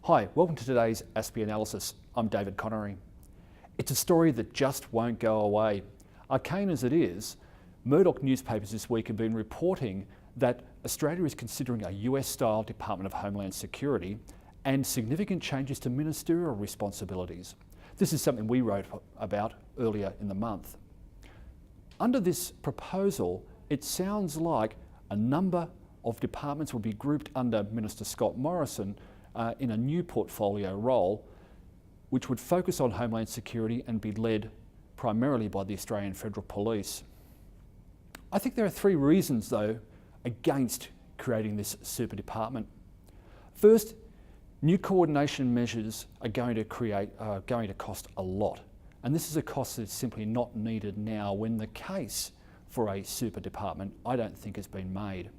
Hi, welcome to today's ASPI analysis. I'm David Connery. It's a story that just won't go away. Arcane as it is, Murdoch newspapers this week have been reporting that Australia is considering a US-style Department of Homeland Security and significant changes to ministerial responsibilities. This is something we wrote about earlier in the month. Under this proposal, it sounds like a number of departments will be grouped under Minister Scott Morrison in a new portfolio role, which would focus on Homeland Security and be led primarily by the Australian Federal Police. I think there are three reasons, though, against creating this super department. First, new coordination measures are going to cost a lot, and this is a cost that's simply not needed now when the case for a super department, I don't think, has been made.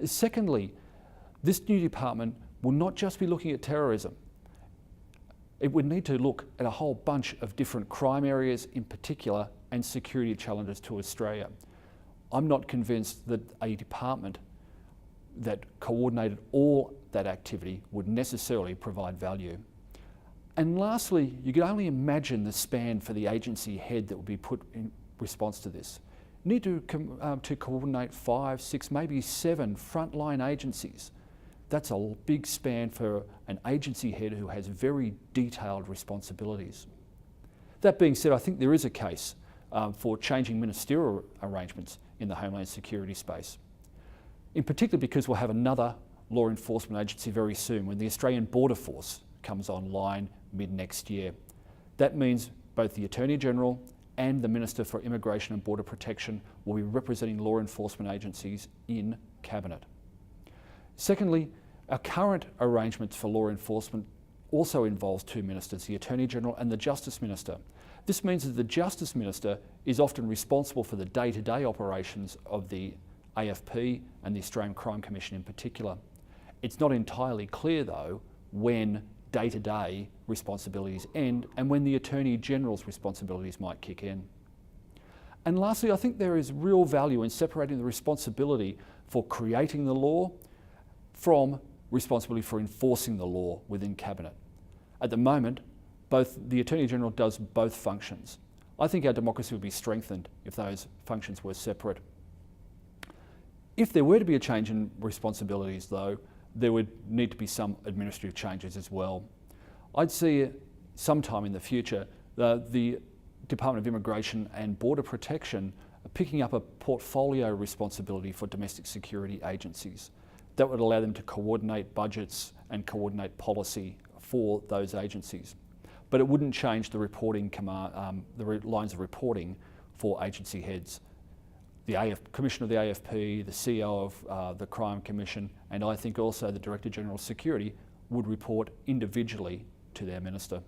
Secondly, this new department will not just be looking at terrorism. It would need to look at a whole bunch of different crime areas in particular and security challenges to Australia. I'm not convinced that a department that coordinated all that activity would necessarily provide value. And lastly, you can only imagine the span for the agency head that would be put in response to this. You need to coordinate 5, 6, maybe 7 frontline agencies. That's a big span for an agency head who has very detailed responsibilities. That being said, I think there is a case for changing ministerial arrangements in the Homeland Security space. In particular because we'll have another law enforcement agency very soon when the Australian Border Force comes online mid-next year. That means both the Attorney General and the Minister for Immigration and Border Protection will be representing law enforcement agencies in Cabinet. Secondly, our current arrangements for law enforcement also involves 2 ministers, the Attorney General and the Justice Minister. This means that the Justice Minister is often responsible for the day-to-day operations of the AFP and the Australian Crime Commission in particular. It's not entirely clear, though, when day-to-day responsibilities end and when the Attorney General's responsibilities might kick in. And lastly, I think there is real value in separating the responsibility for creating the law from responsibility for enforcing the law within Cabinet. At the moment, the Attorney General does both functions. I think our democracy would be strengthened if those functions were separate. If there were to be a change in responsibilities, though, there would need to be some administrative changes as well. I'd see sometime in the future the Department of Immigration and Border Protection picking up a portfolio responsibility for domestic security agencies. That would allow them to coordinate budgets and coordinate policy for those agencies. But it wouldn't change the reporting lines of reporting for agency heads. The Commissioner of the AFP, the CEO of the Crime Commission, and I think also the Director General of Security would report individually to their minister.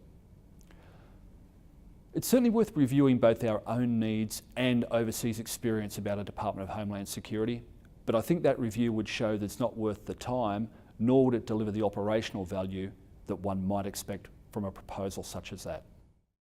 It's certainly worth reviewing both our own needs and overseas experience about a Department of Homeland Security, but I think that review would show that it's not worth the time, nor would it deliver the operational value that one might expect from a proposal such as that.